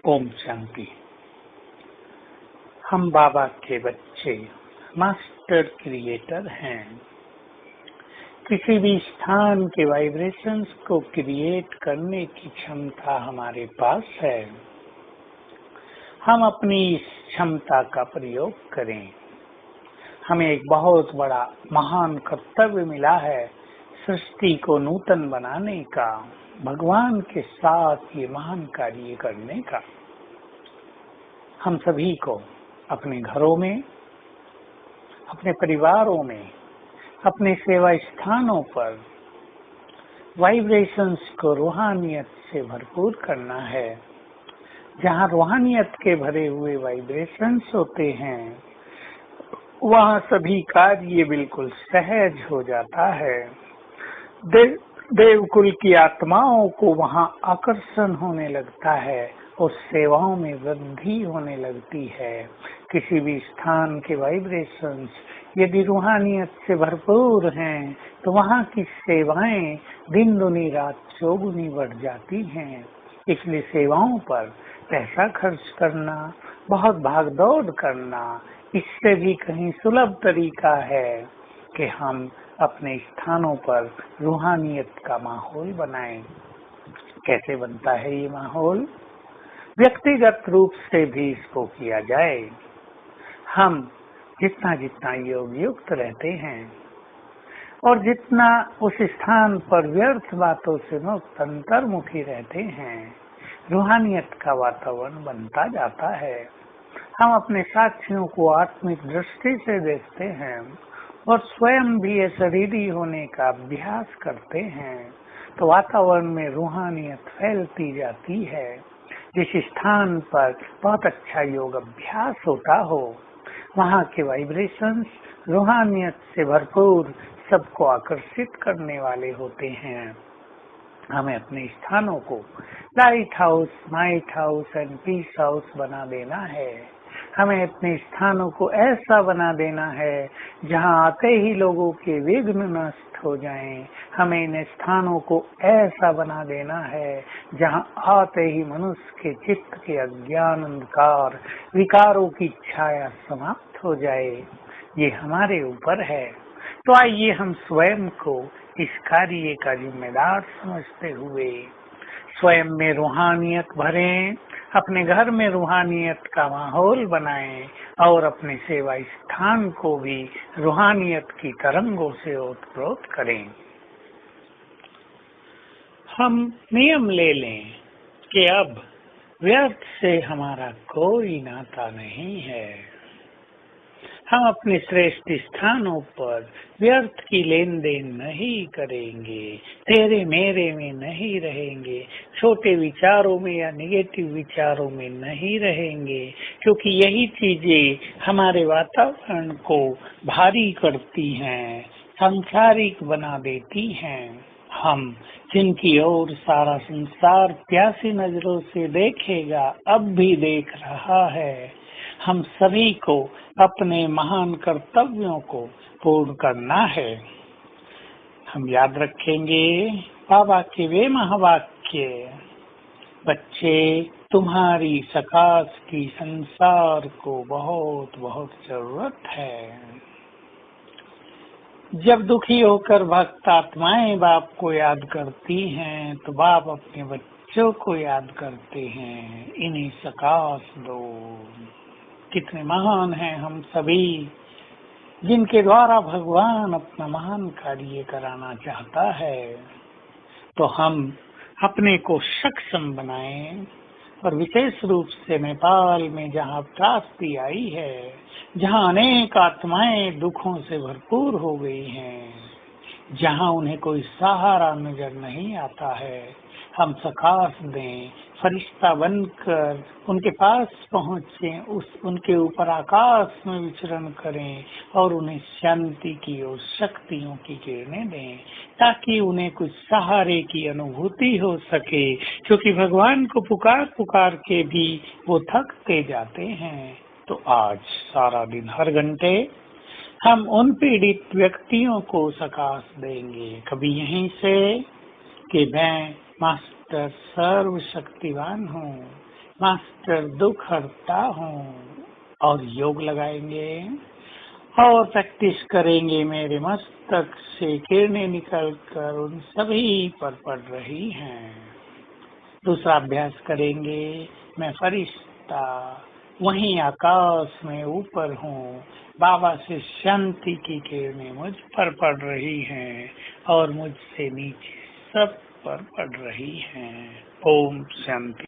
ओम शांति। हम बाबा के बच्चे मास्टर क्रिएटर हैं। किसी भी स्थान के वाइब्रेशंस को क्रिएट करने की क्षमता हमारे पास है। हम अपनी इस क्षमता का प्रयोग करें। हमें एक बहुत बड़ा महान कर्तव्य मिला है, सृष्टि को नूतन बनाने का, भगवान के साथ ये महान कार्य करने का। हम सभी को अपने घरों में, अपने परिवारों में, अपने सेवा स्थानों पर वाइब्रेशंस को रूहानियत से भरपूर करना है। जहाँ रूहानियत के भरे हुए वाइब्रेशंस होते हैं, वहाँ सभी कार्य बिल्कुल सहज हो जाता है। देवकुल की आत्माओं को वहाँ आकर्षण होने लगता है और सेवाओं में वृद्धि होने लगती है। किसी भी स्थान के वाइब्रेशंस यदि रूहानियत से भरपूर हैं, तो वहाँ की सेवाएं दिन दुनी रात चौगुनी बढ़ जाती हैं। इसलिए सेवाओं पर पैसा खर्च करना, बहुत भाग दौड़ करना, इससे भी कहीं सुलभ तरीका है कि हम अपने स्थानों पर रूहानियत का माहौल बनाएं। कैसे बनता है ये माहौल? व्यक्तिगत रूप से भी इसको किया जाए। हम जितना जितना योग युक्त रहते हैं और जितना उस स्थान पर व्यर्थ बातों से मुक्त अंतर्मुखी रहते हैं, रूहानियत का वातावरण बनता जाता है। हम अपने साथियों को आत्मिक दृष्टि से देखते हैं और स्वयं भी शरीरी होने का अभ्यास करते हैं, तो वातावरण में रूहानियत फैलती जाती है। जिस स्थान पर बहुत अच्छा योग अभ्यास होता हो, वहाँ के वाइब्रेशंस रूहानियत से भरपूर सबको आकर्षित करने वाले होते हैं। हमें अपने स्थानों को lighthouse, might house and peace house बना देना है। हमें अपने स्थानों को ऐसा बना देना है जहां आते ही लोगों के विघ्न नष्ट हो जाएं। हमें इन स्थानों को ऐसा बना देना है जहां आते ही मनुष्य के चित्त के अज्ञान, अंधकार, विकारों की छाया समाप्त हो जाए। ये हमारे ऊपर है। तो आइए हम स्वयं को इस कार्य का जिम्मेदार समझते हुए स्वयं में रूहानियत भरें, अपने घर में रूहानियत का माहौल बनाएं और अपने सेवा स्थान को भी रूहानियत की तरंगों से ओतप्रोत करें। हम नियम ले लें कि अब व्यर्थ से हमारा कोई नाता नहीं है। हम अपने श्रेष्ठ स्थानों पर व्यर्थ की लेन देन नहीं करेंगे, तेरे मेरे में नहीं रहेंगे, छोटे विचारों में या नेगेटिव विचारों में नहीं रहेंगे, क्योंकि यही चीजें हमारे वातावरण को भारी करती हैं, सांसारिक बना देती हैं। हम जिनकी ओर सारा संसार प्यासी नजरों से देखेगा, अब भी देख रहा है, हम सभी को अपने महान कर्तव्यों को पूर्ण करना है। हम याद रखेंगे बाबा के वे महावाक्य, बच्चे तुम्हारी सकाश की संसार को बहुत बहुत जरूरत है। जब दुखी होकर भक्त आत्माएं बाप को याद करती हैं, तो बाप अपने बच्चों को याद करते हैं, इन्हें सकाश दो। कितने महान हैं हम सभी, जिनके द्वारा भगवान अपना महान कार्य कराना चाहता है। तो हम अपने को सक्षम बनाएं और विशेष रूप से नेपाल में जहाँ त्रासदी आई है, जहाँ अनेक आत्माएं दुखों से भरपूर हो गई हैं, जहाँ उन्हें कोई सहारा नजर नहीं आता है, हम सकाश दें, फरिश्ता बनकर उनके पास पहुँचे, उनके ऊपर आकाश में विचरण करें और उन्हें शांति की और शक्तियों की किरणें दें, ताकि उन्हें कुछ सहारे की अनुभूति हो सके, क्योंकि भगवान को पुकार पुकार के भी वो थकते जाते हैं। तो आज सारा दिन हर घंटे हम उन पीड़ित व्यक्तियों को सकाश देंगे, कभी यहीं से कि मैं मास्टर सर्वशक्तिवान हूँ, मास्टर दुख हरता हूँ। और योग लगाएंगे और प्रैक्टिस करेंगे। मेरे मस्तक से किरणें निकलकर उन सभी पर पड़ रही हैं। दूसरा अभ्यास करेंगे, मैं फरिश्ता वहीं आकाश में ऊपर हूँ। बाबा से शांति की किरणें मुझ पर पड़ रही हैं और मुझसे नीचे सब पर पड़ रही हैं। ओम शांति।